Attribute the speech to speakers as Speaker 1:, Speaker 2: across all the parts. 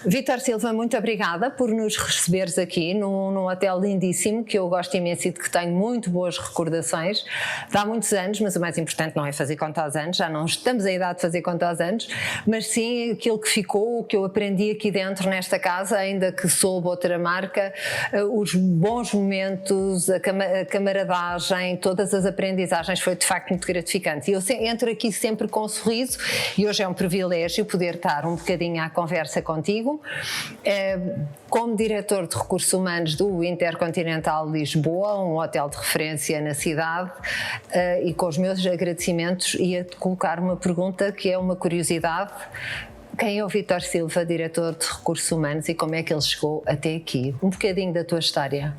Speaker 1: Vítor Silva, muito obrigada por nos receberes aqui num hotel lindíssimo, que eu gosto imenso e de que tenho muito boas recordações. Há muitos anos, mas o mais importante não é fazer conta aos anos, já não estamos à idade de fazer conta aos anos, mas sim aquilo que ficou, o que eu aprendi aqui dentro nesta casa, ainda que sob outra marca, os bons momentos, a camaradagem, todas as aprendizagens, foi de facto muito gratificante. E eu entro aqui sempre com um sorriso e hoje é um privilégio poder estar um bocadinho à conversa contigo. Como diretor de recursos humanos do Intercontinental Lisboa, um hotel de referência na cidade, e com os meus agradecimentos ia-te colocar uma pergunta que é uma curiosidade. Quem é o Vítor Silva, diretor de recursos humanos, e como é que ele chegou até aqui? Um bocadinho da tua história.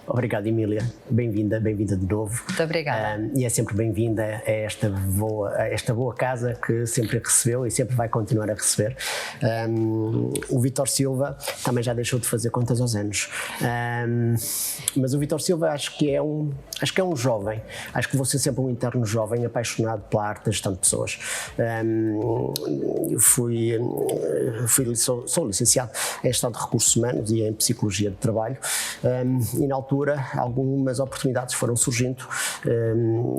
Speaker 2: Obrigado, Emília. Bem-vinda de novo.
Speaker 1: Muito obrigada.
Speaker 2: E é sempre bem-vinda a esta boa casa que sempre recebeu e sempre vai continuar a receber. O Vítor Silva também já deixou de fazer contas aos anos. Mas o Vítor Silva acho que é um jovem. Acho que vou ser sempre um interno jovem apaixonado pela arte da gestão de pessoas. Sou licenciado em Gestão de Recursos Humanos e em Psicologia de Trabalho. E na altura algumas oportunidades foram surgindo,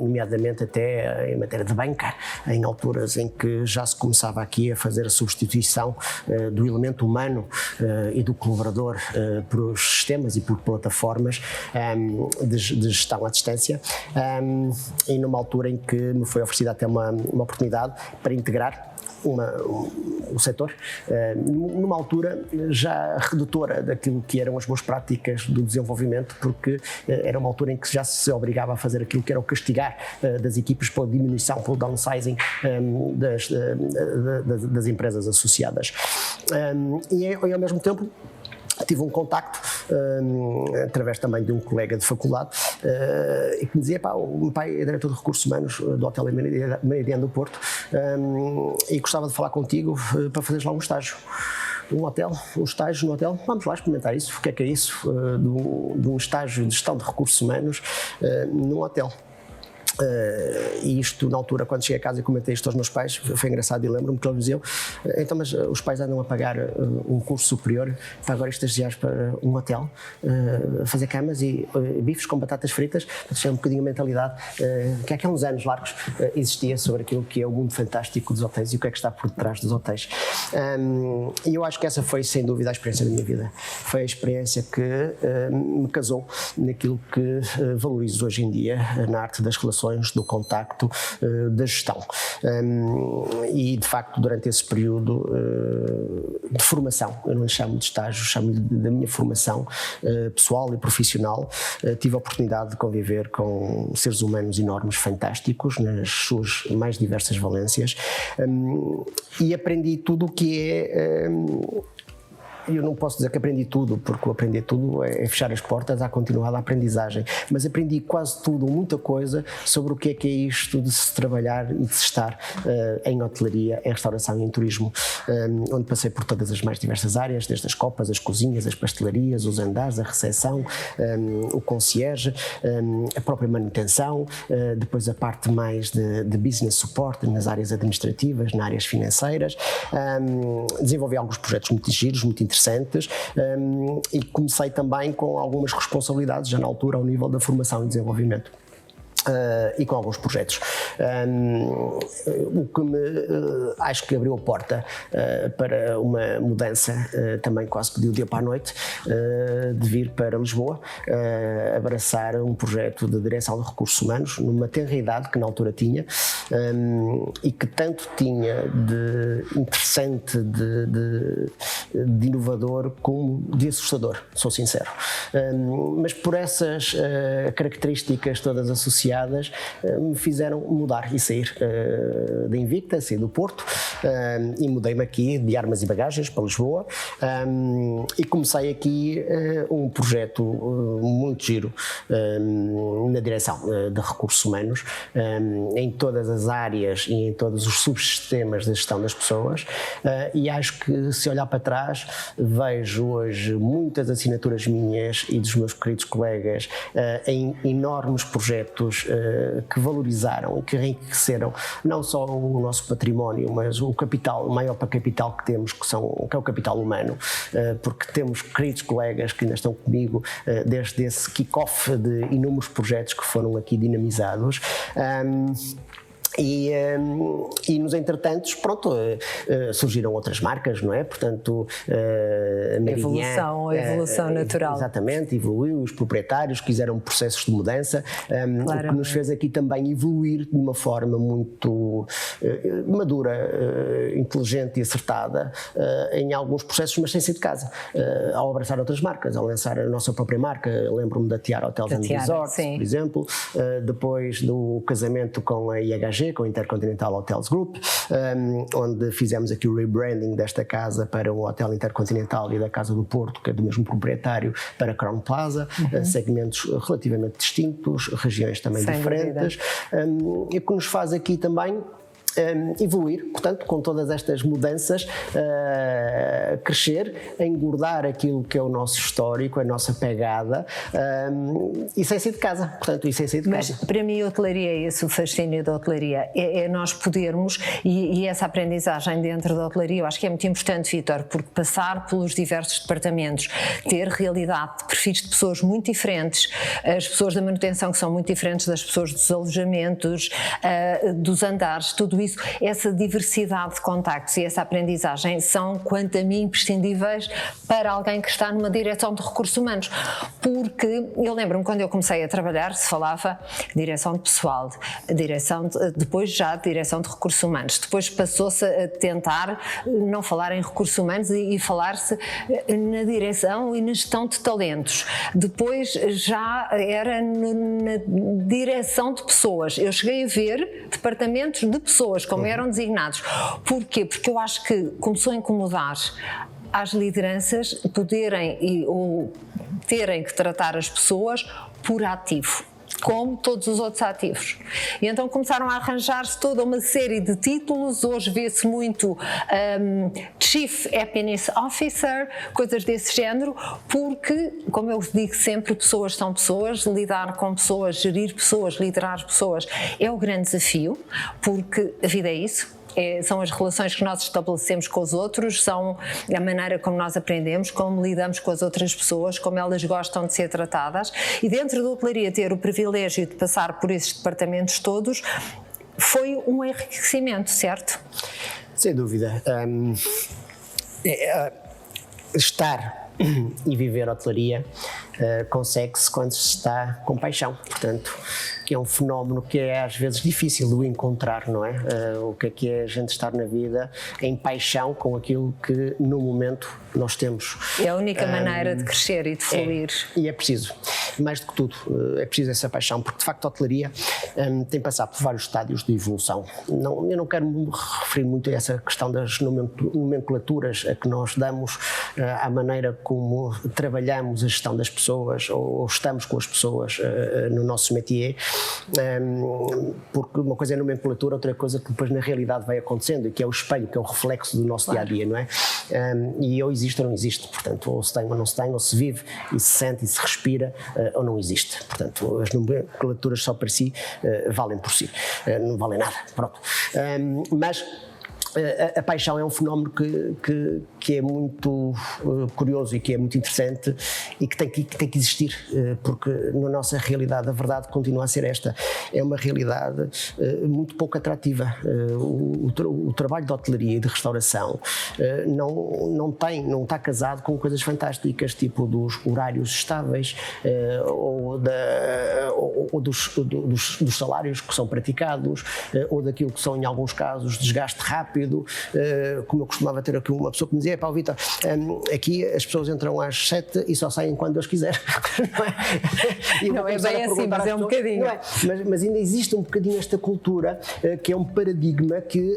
Speaker 2: nomeadamente até em matéria de banca, em alturas em que já se começava aqui a fazer a substituição do elemento humano e do colaborador por sistemas e por plataformas de gestão à distância, e numa altura em que me foi oferecida até uma oportunidade para integrar o setor, numa altura já redutora daquilo que eram as boas práticas do desenvolvimento, porque era uma altura em que já se obrigava a fazer aquilo que era o castigar das equipas pela diminuição, pelo downsizing das empresas associadas. E ao mesmo tempo tive um contacto através também de um colega de faculdade e que me dizia: o meu pai é diretor de recursos humanos do Hotel Meridiano do Porto e gostava de falar contigo para fazeres lá um estágio. Um estágio no hotel, vamos lá experimentar isso. O que é isso de um estágio de gestão de recursos humanos num hotel? E isto, na altura, quando cheguei a casa e comentei isto aos meus pais, foi engraçado, e lembro-me que eles diziam: então, mas os pais andam a pagar um curso superior para agora estagiares para um hotel, fazer camas e bifes com batatas fritas. Para ter um bocadinho a mentalidade que há uns anos largos existia sobre aquilo que é o mundo fantástico dos hotéis e o que é que está por detrás dos hotéis. E eu acho que essa foi, sem dúvida, a experiência da minha vida. Foi a experiência que me casou naquilo que valorizo hoje em dia na arte das relações, do contacto, da gestão. E de facto, durante esse período de formação, eu não lhe chamo de estágio, chamo-lhe da minha formação pessoal e profissional, tive a oportunidade de conviver com seres humanos enormes, fantásticos, nas suas mais diversas valências, e aprendi tudo o que é. Eu não posso dizer que aprendi tudo, porque o aprender tudo é fechar as portas à continuada aprendizagem, mas aprendi quase tudo, muita coisa sobre o que é isto de se trabalhar e de se estar em hotelaria, em restauração e em turismo, onde passei por todas as mais diversas áreas, desde as copas, as cozinhas, as pastelarias, os andares, a recepção, o concierge, a própria manutenção, depois a parte mais de business support nas áreas administrativas, nas áreas financeiras. Desenvolvi alguns projetos muito giros, muito interessantes, e comecei também com algumas responsabilidades já na altura ao nível da formação e desenvolvimento. E com alguns projetos, o que acho que abriu a porta para uma mudança, também quase que de um dia para a noite, de vir para Lisboa, abraçar um projeto de direção de recursos humanos numa tenra idade que na altura tinha, e que tanto tinha de interessante, de inovador, como de assustador, sou sincero. Mas por essas características todas associadas, me fizeram mudar e sair da Invicta, sair do Porto, e mudei-me aqui de armas e bagagens para Lisboa, e comecei aqui um projeto muito giro na direção de recursos humanos, em todas as áreas e em todos os subsistemas da gestão das pessoas, e acho que, se olhar para trás, vejo hoje muitas assinaturas minhas e dos meus queridos colegas em enormes projetos que valorizaram e que enriqueceram não só o nosso património, mas o capital, o maior capital que temos, que é o capital humano, porque temos queridos colegas que ainda estão comigo desde esse kick-off de inúmeros projetos que foram aqui dinamizados. E nos entretantos, pronto, surgiram outras marcas, não é? Portanto,
Speaker 1: a evolução natural.
Speaker 2: Exatamente, evoluiu, os proprietários quiseram processos de mudança, o que nos fez aqui também evoluir de uma forma muito madura, inteligente e acertada em alguns processos, mas sem sair de casa, ao abraçar outras marcas, ao lançar a nossa própria marca. Lembro-me da Tiara Hotels and Resorts, por exemplo, depois do casamento com a IHG, com a Intercontinental Hotels Group, onde fizemos aqui o rebranding desta casa para o Hotel Intercontinental e da Casa do Porto, que é do mesmo proprietário, para Crown Plaza, segmentos relativamente distintos, regiões também sem diferentes, e que nos faz aqui também evoluir, portanto, com todas estas mudanças, crescer, engordar aquilo que é o nosso histórico, a nossa pegada, e sem sair de casa, portanto,
Speaker 1: Mas para mim a hotelaria é esse o fascínio da hotelaria, é nós podermos, e essa aprendizagem dentro da hotelaria, eu acho que é muito importante, Vítor, porque passar pelos diversos departamentos, ter realidade de perfis de pessoas muito diferentes, as pessoas da manutenção que são muito diferentes das pessoas dos alojamentos, dos andares, tudo isso, essa diversidade de contactos e essa aprendizagem são, quanto a mim, imprescindíveis para alguém que está numa direção de recursos humanos, porque eu lembro-me quando eu comecei a trabalhar, se falava direção de pessoal, depois já de direção de recursos humanos, depois passou-se a tentar não falar em recursos humanos e falar-se na direção e na gestão de talentos, depois já era na direção de pessoas. Eu cheguei a ver departamentos de pessoas como eram designados. Porquê? Porque eu acho que começou a incomodar às lideranças poderem ou terem que tratar as pessoas por ativo, como todos os outros ativos. E então começaram a arranjar-se toda uma série de títulos. Hoje vê-se muito Chief Happiness Officer, coisas desse género, porque, como eu digo sempre, pessoas são pessoas, lidar com pessoas, gerir pessoas, liderar pessoas é o grande desafio, porque a vida é isso. São as relações que nós estabelecemos com os outros, são a maneira como nós aprendemos, como lidamos com as outras pessoas, como elas gostam de ser tratadas, e dentro da hotelaria ter o privilégio de passar por esses departamentos todos foi um enriquecimento, certo?
Speaker 2: Sem dúvida. Estar e viver a hotelaria consegue-se quando se está com paixão, portanto, que é um fenómeno que é às vezes difícil de encontrar, não é? O que é a gente estar na vida em paixão com aquilo que no momento nós temos.
Speaker 1: É a única maneira de crescer e de fluir.
Speaker 2: E é preciso, mais do que tudo, é preciso essa paixão, porque de facto a hotelaria tem passado por vários estádios de evolução. Eu não quero me referir muito a essa questão das nomenclaturas a que nós damos, à maneira como trabalhamos a gestão das pessoas ou estamos com as pessoas no nosso métier, porque uma coisa é a nomenclatura, outra coisa que depois na realidade vai acontecendo, e que é o espelho, que é o reflexo do nosso dia-a-dia, não é? E ou existe ou não existe, portanto, ou se tem ou não se tem, ou se vive e se sente e se respira, ou não existe. Portanto, as nomenclaturas só para si valem por si, não valem nada, pronto. Mas a paixão é um fenómeno que é muito curioso e que é muito interessante e que tem que existir, porque na nossa realidade a verdade continua a ser esta, é uma realidade muito pouco atrativa. O trabalho de hotelaria e de restauração não está casado com coisas fantásticas, tipo dos horários estáveis ou dos salários que são praticados, ou daquilo que são em alguns casos desgaste rápido. Como eu costumava ter aqui uma pessoa que me dizia: pá, Vítor, aqui as pessoas entram às 7 e só saem quando Deus quiser.
Speaker 1: Não é bem assim, mas é um bocadinho.
Speaker 2: Mas ainda existe um bocadinho esta cultura que é um paradigma que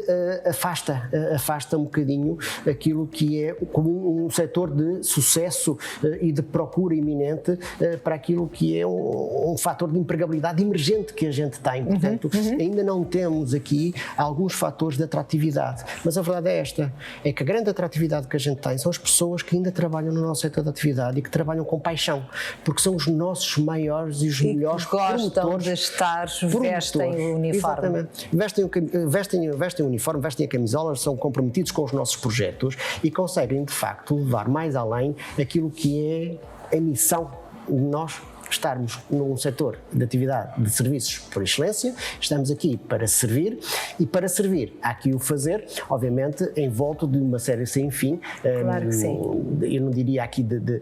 Speaker 2: afasta um bocadinho aquilo que é como um setor de sucesso e de procura iminente para aquilo que é um fator de empregabilidade emergente que a gente tem. Portanto, ainda não temos aqui alguns fatores de atratividade. verdade, mas a verdade é esta, é que a grande atratividade que a gente tem são as pessoas que ainda trabalham no nosso setor de atividade e que trabalham com paixão, porque são os nossos maiores e os melhores
Speaker 1: gostam de estar, vestem o uniforme.
Speaker 2: Exatamente. Vestem o uniforme, vestem a camisola, são comprometidos com os nossos projetos e conseguem, de facto, levar mais além aquilo que é a missão de nós estarmos num setor de atividade de serviços por excelência. Estamos aqui para servir e para servir há aqui o fazer, obviamente envolto de uma série sem fim.
Speaker 1: Claro que sim.
Speaker 2: Eu não diria aqui de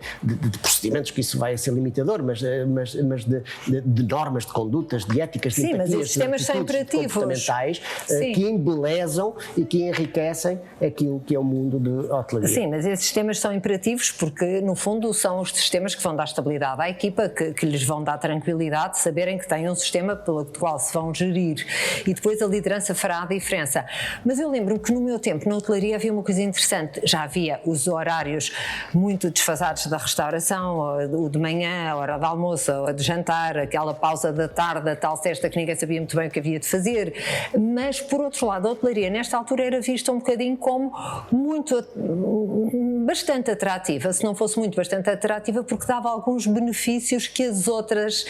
Speaker 2: procedimentos, que isso vai ser limitador, mas de normas, de condutas, de éticas, de
Speaker 1: empatias, mas os sistemas são imperativos
Speaker 2: comportamentais que embelezam e que enriquecem aquilo que é o mundo de hotelaria.
Speaker 1: Sim, mas esses sistemas são imperativos porque no fundo são os sistemas que vão dar estabilidade à equipa, que lhes vão dar tranquilidade de saberem que têm um sistema pelo qual se vão gerir e depois a liderança fará a diferença. Mas eu lembro-me que no meu tempo na hotelaria havia uma coisa interessante, já havia os horários muito desfasados da restauração, o de manhã, a hora de almoço, a hora de jantar, aquela pausa da tarde, a tal cesta que ninguém sabia muito bem o que havia de fazer, mas por outro lado a hotelaria nesta altura era vista um bocadinho como bastante atrativa, se não fosse muito bastante atrativa, porque dava alguns benefícios que os outros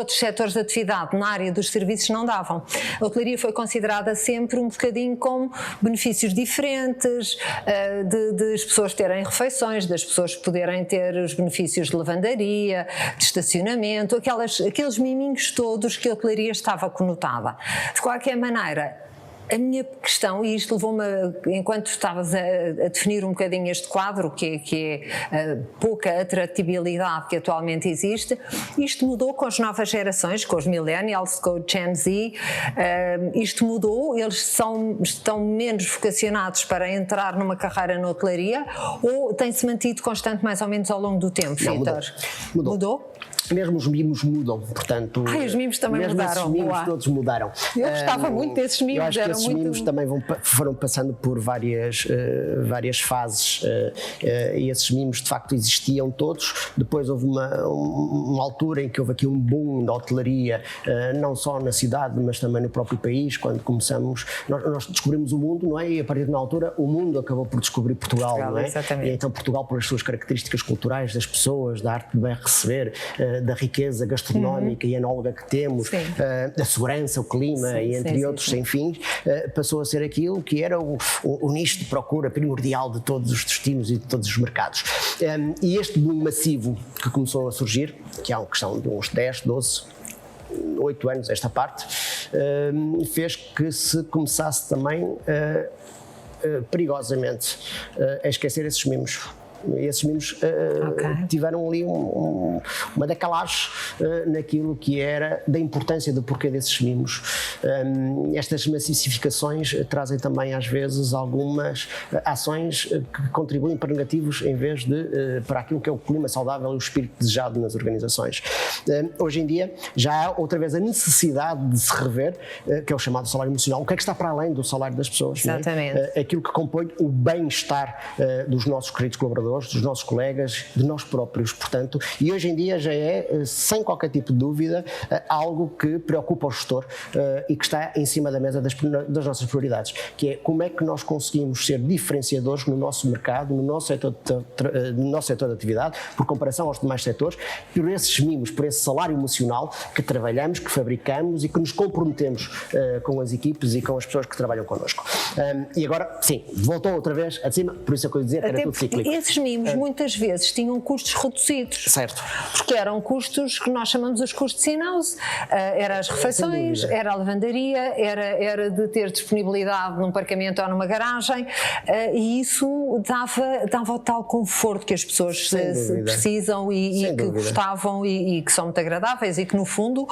Speaker 1: setores de atividade na área dos serviços não davam. A hotelaria foi considerada sempre um bocadinho como benefícios diferentes, de as pessoas terem refeições, das pessoas poderem ter os benefícios de lavandaria, de estacionamento, aqueles miminhos todos que a hotelaria estava conotada. De qualquer maneira, a minha questão, e isto levou-me, enquanto estavas a definir um bocadinho este quadro, que é a pouca atratividade que atualmente existe, isto mudou com as novas gerações, com os millennials, com o Gen Z, isto mudou, eles estão menos vocacionados para entrar numa carreira na hotelaria ou tem-se mantido constante mais ou menos ao longo do tempo, Vítor?
Speaker 2: Mudou? Mesmo os mimos mudam, portanto...
Speaker 1: os mimos também mudaram.
Speaker 2: Os mimos todos mudaram.
Speaker 1: Eu gostava muito desses mimos.
Speaker 2: Eu acho que esses mimos também foram passando por várias fases e esses mimos de facto existiam todos. Depois houve uma altura em que houve aqui um boom da hotelaria, não só na cidade, mas também no próprio país, quando começamos... Nós descobrimos o mundo, não é? E a partir de uma altura o mundo acabou por descobrir Portugal, não é?
Speaker 1: Exatamente.
Speaker 2: E então Portugal, por as suas características culturais, das pessoas, da arte de bem receber, da riqueza gastronómica e enóloga que temos, da segurança, o clima e entre outros sem fins, passou a ser aquilo que era o nicho de procura primordial de todos os destinos e de todos os mercados. E este boom massivo que começou a surgir, que é uma questão de uns 10, 12, 8 anos esta parte, fez que se começasse também perigosamente a esquecer esses mimos. E esses mimos tiveram ali uma decalagem naquilo que era da importância do porquê desses mimos. Estas massificações trazem também às vezes algumas ações que contribuem para negativos em vez de para aquilo que é o clima saudável e o espírito desejado nas organizações. Hoje em dia já há outra vez a necessidade de se rever, que é o chamado salário emocional, o que é que está para além do salário das pessoas.
Speaker 1: Exatamente.
Speaker 2: Não é? Aquilo que compõe o bem-estar dos nossos queridos colaboradores, dos nossos colegas, de nós próprios, portanto, e hoje em dia já é, sem qualquer tipo de dúvida, algo que preocupa o gestor e que está em cima da mesa das nossas prioridades, que é como é que nós conseguimos ser diferenciadores no nosso mercado, no nosso setor de atividade, por comparação aos demais setores, por esses mimos, por esse salário emocional que trabalhamos, que fabricamos e que nos comprometemos com as equipes e com as pessoas que trabalham connosco. E agora, sim, voltou outra vez acima, por isso é que eu ia dizer que era tudo cíclico.
Speaker 1: Esses mimos muitas vezes tinham custos reduzidos.
Speaker 2: Certo.
Speaker 1: Porque eram custos que nós chamamos os custos in-house. Era as refeições, era a lavandaria, era de ter disponibilidade num parqueamento ou numa garagem, e isso dava o tal conforto que as pessoas precisam e que gostavam e que são muito agradáveis e que no fundo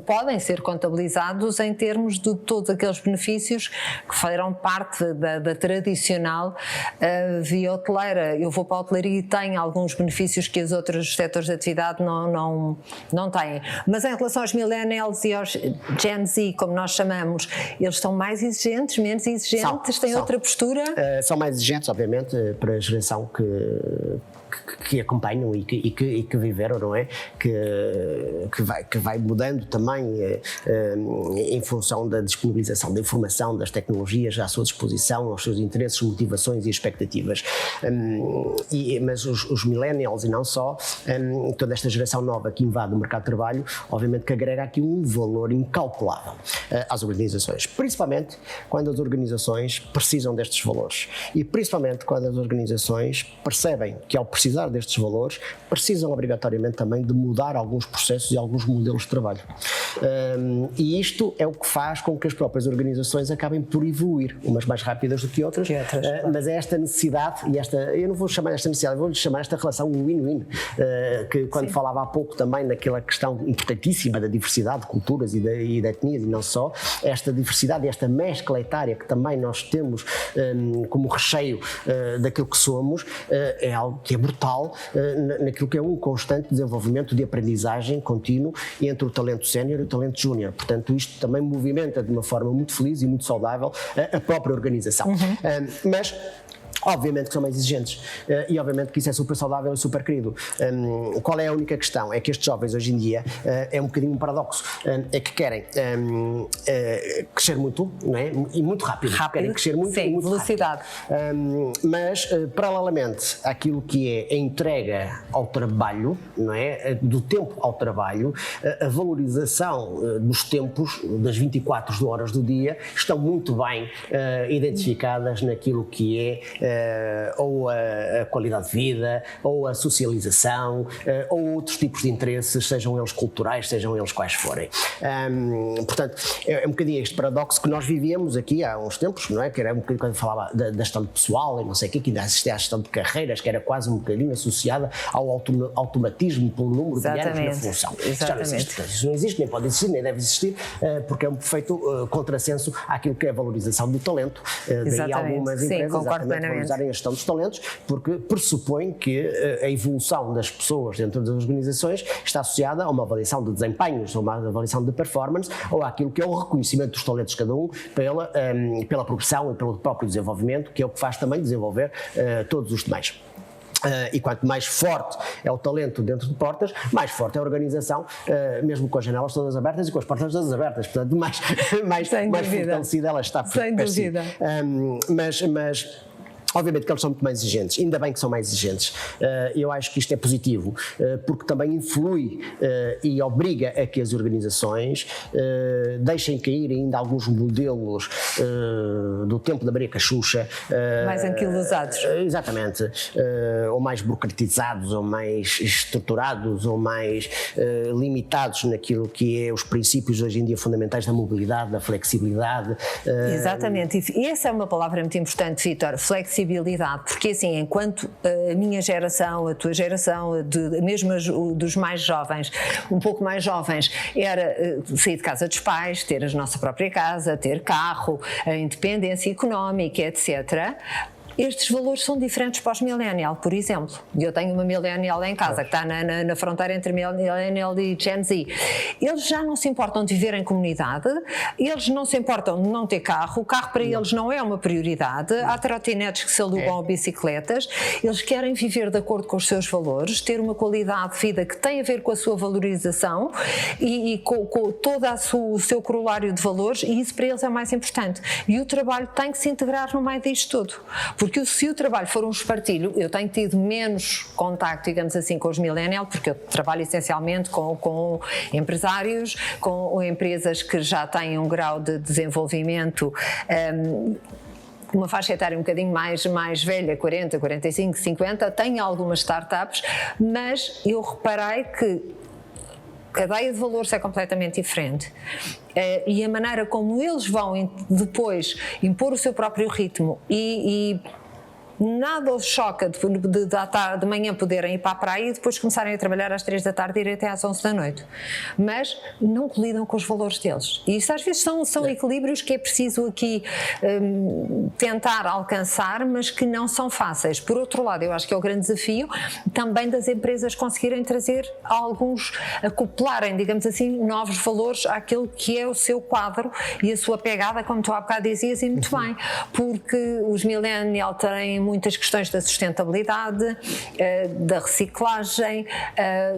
Speaker 1: podem ser contabilizados em termos de todos aqueles benefícios que foram parte da tradicional via hoteleira. Eu vou para a hotelaria e tem alguns benefícios que os outros setores de atividade não têm. Mas em relação aos millennials e aos Gen Z, como nós chamamos, eles estão mais exigentes, menos exigentes, têm outra postura?
Speaker 2: São mais exigentes, obviamente, para a geração que que acompanham e que viveram, não é? Que vai mudando também em função da disponibilização da informação, das tecnologias à sua disposição, aos seus interesses, motivações e expectativas. Mas os millennials e não só, toda esta geração nova que invade o mercado de trabalho, obviamente que agrega aqui um valor incalculável às organizações, principalmente quando as organizações precisam destes valores e principalmente quando as organizações percebem que ao precisar destes valores precisam obrigatoriamente também de mudar alguns processos e alguns modelos de trabalho. E isto é o que faz com que as próprias organizações acabem por evoluir, umas mais rápidas do que outras, mas é esta necessidade eu não vou chamar esta necessidade, vou-lhe chamar esta relação win-win, que quando falava há pouco também naquela questão importantíssima da diversidade de culturas e de etnias e não só, esta diversidade e esta mescla etária que também nós temos como recheio daquilo que somos, é algo que é brutal naquilo que é um constante desenvolvimento de aprendizagem contínuo entre o talento sénior e o talento júnior. Portanto, isto também movimenta de uma forma muito feliz e muito saudável a própria organização. Mas obviamente que são mais exigentes e obviamente que isso é super saudável e super querido. Qual é a única questão? É que estes jovens hoje em dia é um bocadinho um paradoxo, é que querem crescer muito, não é? E muito rápido. Querem crescer muito e muito
Speaker 1: velocidade.
Speaker 2: Mas paralelamente àquilo que é a entrega ao trabalho, não é? Do tempo ao trabalho, a valorização dos tempos, das 24 horas do dia, estão muito bem identificadas naquilo que é ou a qualidade de vida, ou a socialização, ou outros tipos de interesses, sejam eles culturais, sejam eles quais forem. Portanto, é um bocadinho este paradoxo que nós vivíamos aqui há uns tempos, não é? Que era um bocadinho quando falava da gestão pessoal e não sei o quê, que ainda assistia à gestão de carreiras, que era quase um bocadinho associada ao automatismo pelo número de anos na função. Já não existe. Isso não existe, nem pode existir, nem deve existir, porque é um perfeito contrassenso àquilo que é a valorização do talento. Daí algumas empresas valorizarem a gestão dos talentos, porque pressupõe que a evolução das pessoas dentro das organizações está associada a uma avaliação de desempenhos, a uma avaliação de performance, ou àquilo que é o reconhecimento dos talentos de cada um pela progressão e pelo próprio desenvolvimento, que é o que faz também desenvolver todos os demais. E quanto mais forte é o talento dentro de portas, mais forte é a organização, mesmo com as janelas todas abertas e com as portas todas abertas. Portanto, mais fortalecida ela está.
Speaker 1: Sem dúvida.
Speaker 2: Mas obviamente que eles são muito mais exigentes, ainda bem que são mais exigentes. Eu acho que isto é positivo, porque também influi e obriga a que as organizações deixem cair ainda alguns modelos do tempo da Maria Cachucha.
Speaker 1: Mais anquilosados.
Speaker 2: Exatamente. Ou mais burocratizados, ou mais estruturados, ou mais limitados naquilo que é os princípios hoje em dia fundamentais da mobilidade, da flexibilidade.
Speaker 1: Exatamente. E essa é uma palavra muito importante, Vítor, flexibilidade, porque assim, enquanto a minha geração, a tua geração, mesmo dos mais jovens, um pouco mais jovens, era sair de casa dos pais, ter a nossa própria casa, ter carro, a independência económica, etc. Estes valores são diferentes para os millennial, por exemplo. Eu tenho uma millennial em casa que está na fronteira entre millennial e Gen Z. Eles já não se importam de viver em comunidade, eles não se importam de não ter carro, o carro para eles não é uma prioridade, há trotinetes que se alugam a bicicletas, eles querem viver de acordo com os seus valores, ter uma qualidade de vida que tem a ver com a sua valorização e com todo o seu corolário de valores, e isso para eles é mais importante. E o trabalho tem que se integrar no meio disto tudo. Porque se o trabalho for um espartilho, eu tenho tido menos contacto, digamos assim, com os millennials, porque eu trabalho essencialmente com empresários, com empresas que já têm um grau de desenvolvimento, uma faixa etária um bocadinho mais velha, 40, 45, 50, tem algumas startups, mas eu reparei que a cadeia de valores é completamente diferente. E a maneira como eles vão depois impor o seu próprio ritmo e nada os choca de manhã poderem ir para a praia e depois começarem a trabalhar às 3 da tarde e ir até às 11 da noite. Mas não colidam com os valores deles. E isso às vezes são equilíbrios que é preciso aqui tentar alcançar, mas que não são fáceis. Por outro lado, eu acho que é o grande desafio também das empresas conseguirem trazer alguns, acoplarem, digamos assim, novos valores àquele que é o seu quadro e a sua pegada, como tu há bocado dizias, e muito bem, porque os millennials têm muitas questões da sustentabilidade, da reciclagem,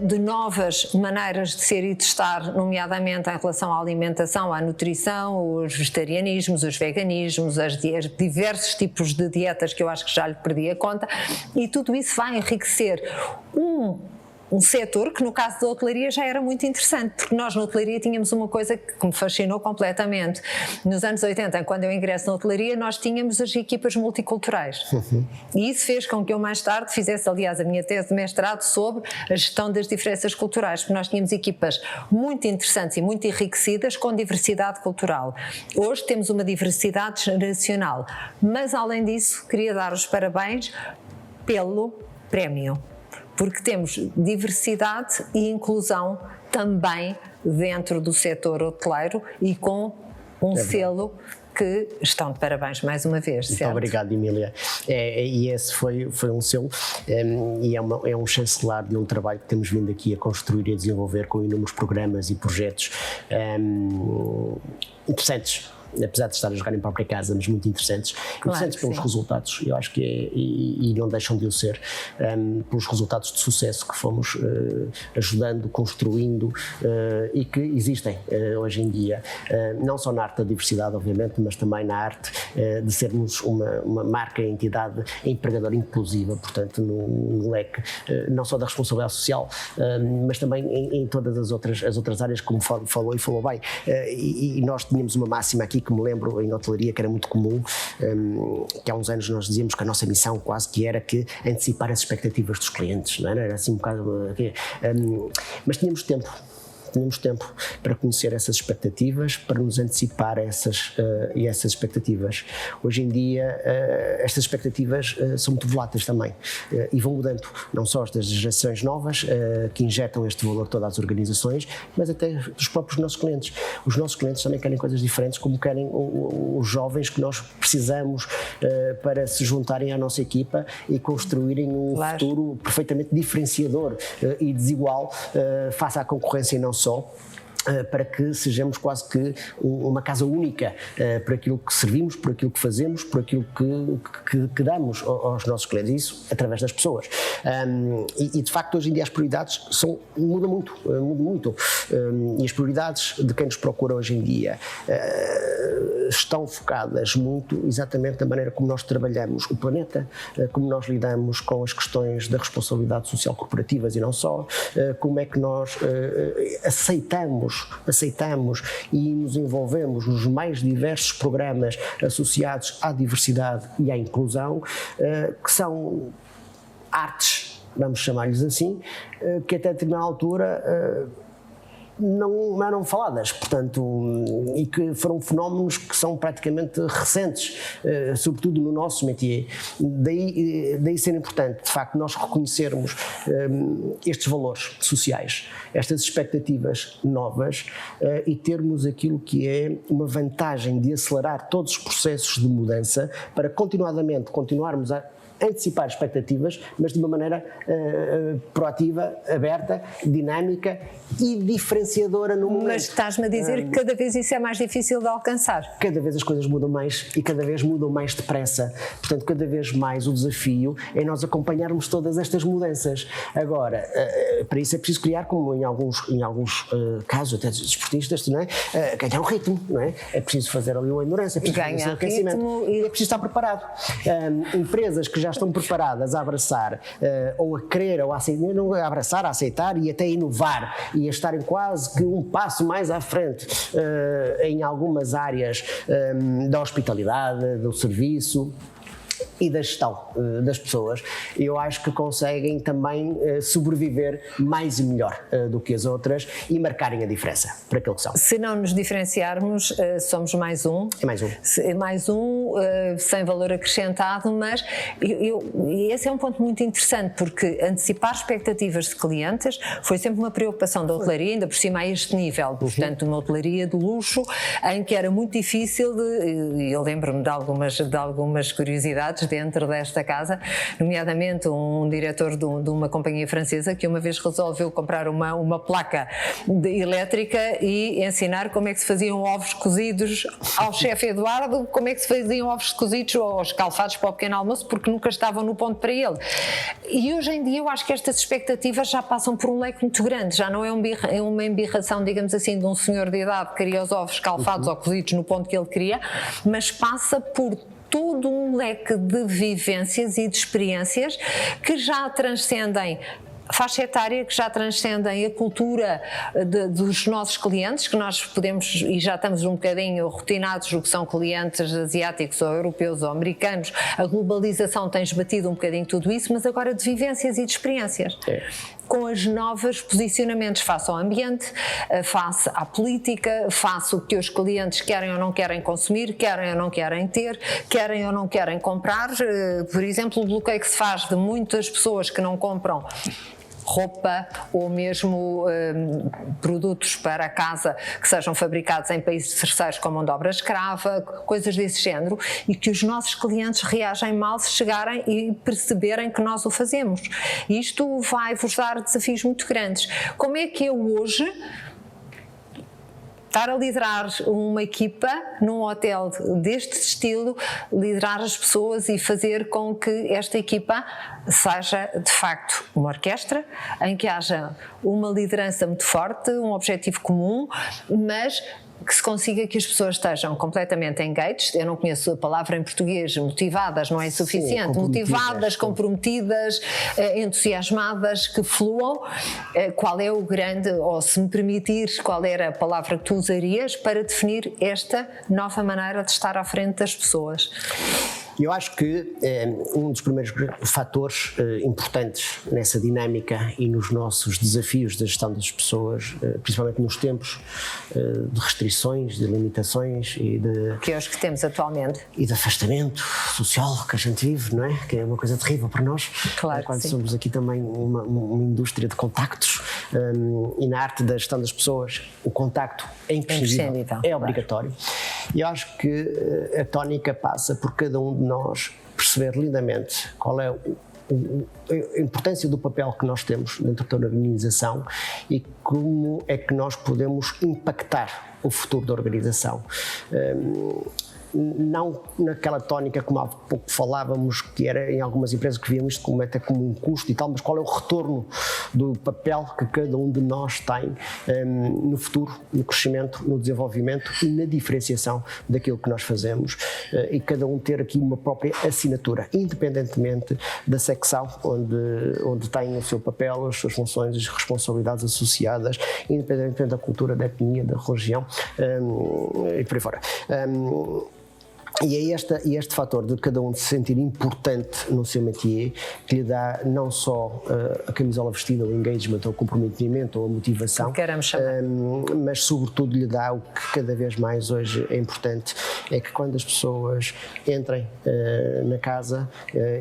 Speaker 1: de novas maneiras de ser e de estar, nomeadamente em relação à alimentação, à nutrição, os vegetarianismos, os veganismos, os diversos tipos de dietas que eu acho que já lhe perdi a conta, e tudo isso vai enriquecer um setor que no caso da hotelaria já era muito interessante, porque nós na hotelaria tínhamos uma coisa que me fascinou completamente. Nos anos 80, quando eu ingresso na hotelaria, nós tínhamos as equipas multiculturais. E isso fez com que eu mais tarde fizesse, aliás, a minha tese de mestrado sobre a gestão das diferenças culturais, porque nós tínhamos equipas muito interessantes e muito enriquecidas com diversidade cultural. Hoje temos uma diversidade geracional, mas além disso, queria dar os parabéns pelo prémio, porque temos diversidade e inclusão também dentro do setor hoteleiro e com um selo que estão de parabéns mais uma vez.
Speaker 2: Muito
Speaker 1: certo?
Speaker 2: obrigado, Emília. E esse foi um selo e é um chancelar de um trabalho que temos vindo aqui a construir e a desenvolver com inúmeros programas e projetos interessantes. Apesar de estar a jogar em própria casa, mas muito interessantes, interessantes pelos resultados, eu acho que e não deixam de o ser, pelos resultados de sucesso que fomos ajudando, construindo e que existem hoje em dia, não só na arte da diversidade, obviamente, mas também na arte de sermos uma marca, entidade empregadora inclusiva, portanto, no leque, não só da responsabilidade social, mas também em todas as outras áreas, como falou bem. E nós tínhamos uma máxima aqui que me lembro em hotelaria que era muito comum, que há uns anos nós dizíamos que a nossa missão quase que era que antecipar as expectativas dos clientes, não era assim um bocado, mas tínhamos tempo para conhecer essas expectativas, para nos antecipar essas expectativas. Hoje em dia, estas expectativas são muito voláteis também e vão mudando, não só as das gerações novas que injetam este valor todas as organizações, mas até dos próprios nossos clientes. Os nossos clientes também querem coisas diferentes, como querem os jovens que nós precisamos para se juntarem à nossa equipa e construírem um futuro perfeitamente diferenciador e desigual face à concorrência e não só, para que sejamos quase que uma casa única por aquilo que servimos, por aquilo que fazemos, por aquilo que damos aos nossos clientes, isso através das pessoas. E de facto hoje em dia as prioridades mudam muito, e as prioridades de quem nos procura hoje em dia estão focadas muito exatamente da maneira como nós trabalhamos o planeta, como nós lidamos com as questões da responsabilidade social corporativas e não só, como é que nós aceitamos e nos envolvemos nos mais diversos programas associados à diversidade e à inclusão, que são artes, vamos chamar-lhes assim, que até determinada altura não eram faladas, portanto, e que foram fenómenos que são praticamente recentes, sobretudo no nosso métier. Daí ser importante, de facto, nós reconhecermos estes valores sociais, estas expectativas novas e termos aquilo que é uma vantagem de acelerar todos os processos de mudança para continuarmos a antecipar expectativas, mas de uma maneira proativa, aberta, dinâmica e diferenciadora no momento.
Speaker 1: Mas estás-me a dizer que cada vez isso é mais difícil de alcançar.
Speaker 2: Cada vez as coisas mudam mais e cada vez mudam mais depressa. Portanto, cada vez mais o desafio é nós acompanharmos todas estas mudanças. Agora, para isso é preciso criar, como em alguns casos, até desportistas, não é? Ganhar um ritmo, não é? É preciso fazer ali uma endurance, é preciso fazer um aquecimento e é preciso estar preparado. Empresas que já estão preparadas a abraçar ou a querer ou a aceitar, não a abraçar, a aceitar e até inovar e a estarem quase que um passo mais à frente em algumas áreas da hospitalidade, do serviço e da gestão das pessoas, eu acho que conseguem também sobreviver mais e melhor do que as outras e marcarem a diferença para aquilo que são.
Speaker 1: Se não nos diferenciarmos, somos mais um.
Speaker 2: É mais um.
Speaker 1: Mais um, sem valor acrescentado, mas esse é um ponto muito interessante, porque antecipar expectativas de clientes foi sempre uma preocupação da hotelaria, ainda por cima a este nível, portanto uma hotelaria de luxo, em que era muito difícil, eu lembro-me de algumas curiosidades, dentro desta casa, nomeadamente um diretor de uma companhia francesa que uma vez resolveu comprar uma placa elétrica e ensinar como é que se faziam ovos cozidos ao chefe Eduardo, como é que se faziam ovos cozidos ou escalfados para o pequeno almoço, porque nunca estavam no ponto para ele. E hoje em dia eu acho que estas expectativas já passam por um leque muito grande, já não é uma embirração, digamos assim, de um senhor de idade que queria os ovos escalfados ou cozidos no ponto que ele queria, mas passa por todo um leque de vivências e de experiências que já transcendem faixa etária, que já transcendem a cultura dos nossos clientes, que nós podemos, e já estamos um bocadinho rotinados, o que são clientes asiáticos ou europeus ou americanos, a globalização tem esbatido um bocadinho tudo isso, mas agora de vivências e de experiências. Com os novos posicionamentos face ao ambiente, face à política, face ao que os clientes querem ou não querem consumir, querem ou não querem ter, querem ou não querem comprar. Por exemplo, o bloqueio que se faz de muitas pessoas que não compram roupa ou mesmo produtos para a casa que sejam fabricados em países terceiros com mão de obra escrava, coisas desse género, e que os nossos clientes reagem mal se chegarem e perceberem que nós o fazemos. E isto vai-vos dar desafios muito grandes. Como é que eu hoje estar a liderar uma equipa num hotel deste estilo, liderar as pessoas e fazer com que esta equipa seja de facto uma orquestra, em que haja uma liderança muito forte, um objetivo comum, mas que se consiga que as pessoas estejam completamente engaged, eu não conheço a palavra em português, motivadas não é suficiente, motivadas, comprometidas, entusiasmadas, que fluam. Qual é o grande, ou se me permitires, qual era a palavra que tu usarias para definir esta nova maneira de estar à frente das pessoas?
Speaker 2: Eu acho que um dos primeiros fatores importantes nessa dinâmica e nos nossos desafios da gestão das pessoas, principalmente nos tempos de restrições, de limitações e de...
Speaker 1: Que é os que temos atualmente.
Speaker 2: E de afastamento social que a gente vive, não é? Que é uma coisa terrível para nós.
Speaker 1: Claro,
Speaker 2: quando
Speaker 1: sim.
Speaker 2: somos aqui também uma indústria de contactos e na arte da gestão das pessoas o contacto é imprescindível, é obrigatório. E eu acho que a tónica passa por cada um de nós perceber lindamente qual é a importância do papel que nós temos dentro da organização e como é que nós podemos impactar o futuro da organização. Não naquela tónica como há pouco falávamos, que era em algumas empresas que viam isto até como um custo e tal, mas qual é o retorno do papel que cada um de nós tem no futuro, no crescimento, no desenvolvimento e na diferenciação daquilo que nós fazemos, e cada um ter aqui uma própria assinatura, independentemente da secção onde tem o seu papel, as suas funções, as responsabilidades associadas, independentemente da cultura, da etnia, da religião e por aí fora. E é este fator de cada um se sentir importante no seu métier que lhe dá não só a camisola vestida, o engagement, ou o comprometimento, ou a motivação, mas sobretudo lhe dá o que cada vez mais hoje é importante, é que quando as pessoas entrem na casa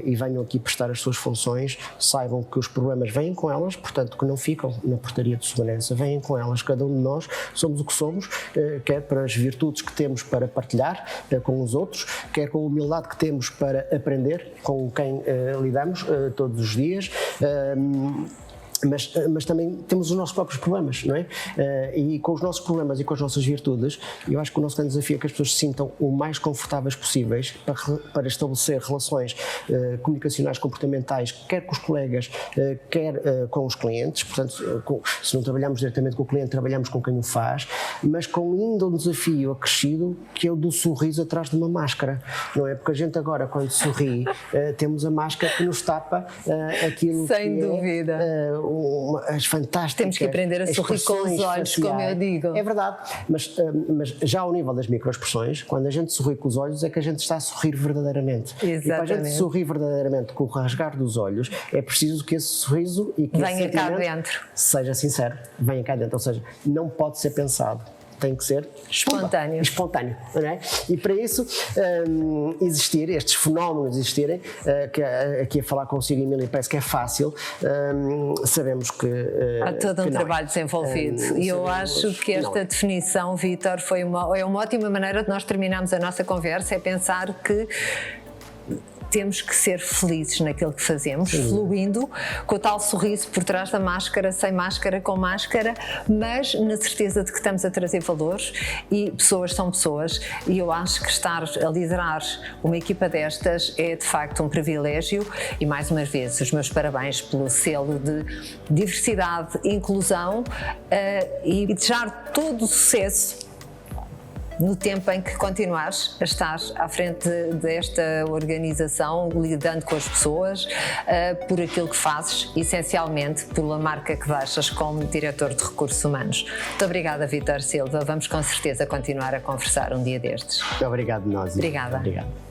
Speaker 2: e venham aqui prestar as suas funções, saibam que os problemas vêm com elas, portanto que não ficam na portaria de segurança, vêm com elas. Cada um de nós somos o que somos, quer para as virtudes que temos para partilhar com os outros, quer com a humildade que temos para aprender com quem lidamos todos os dias, mas também temos os nossos próprios problemas, não é? E com os nossos problemas e com as nossas virtudes, eu acho que o nosso grande desafio é que as pessoas se sintam o mais confortáveis possíveis para estabelecer relações comunicacionais, comportamentais, quer com os colegas, quer com os clientes. Portanto, se não trabalhamos diretamente com o cliente, trabalhamos com quem o faz, mas com ainda um desafio acrescido, que é o do sorriso atrás de uma máscara, não é? Porque a gente agora, quando sorri, temos a máscara que nos tapa aquilo
Speaker 1: sem
Speaker 2: que
Speaker 1: dúvida.
Speaker 2: As fantásticas...
Speaker 1: Temos que aprender a sorrir com os olhos, como eu digo.
Speaker 2: É verdade, mas já ao nível das microexpressões, quando a gente sorri com os olhos, é que a gente está a sorrir verdadeiramente.
Speaker 1: Exatamente.
Speaker 2: E para a gente sorrir verdadeiramente com o rasgar dos olhos, é preciso que esse sorriso e que
Speaker 1: venha
Speaker 2: esse
Speaker 1: cá dentro,
Speaker 2: seja sincero, venha cá dentro, ou seja, não pode ser pensado. Tem que ser espontâneo, não é? E para isso estes fenómenos existirem, que aqui a falar consigo, Emília, parece que é fácil, sabemos que
Speaker 1: há todo um trabalho desenvolvido, e eu acho que esta definição, Vítor, é uma ótima maneira de nós terminarmos a nossa conversa, é pensar que temos que ser felizes naquilo que fazemos, fluindo, com o tal sorriso por trás da máscara, sem máscara, com máscara, mas na certeza de que estamos a trazer valores, e pessoas são pessoas, e eu acho que estar a liderar uma equipa destas é de facto um privilégio, e mais uma vez os meus parabéns pelo selo de diversidade e inclusão, e desejar todo o sucesso no tempo em que continuares a estar à frente desta organização, lidando com as pessoas, por aquilo que fazes, essencialmente pela marca que deixas como diretor de recursos humanos. Muito obrigada, Vítor Silva. Vamos com certeza continuar a conversar um dia destes.
Speaker 2: Obrigado, nós.
Speaker 1: Obrigada.
Speaker 2: Obrigado.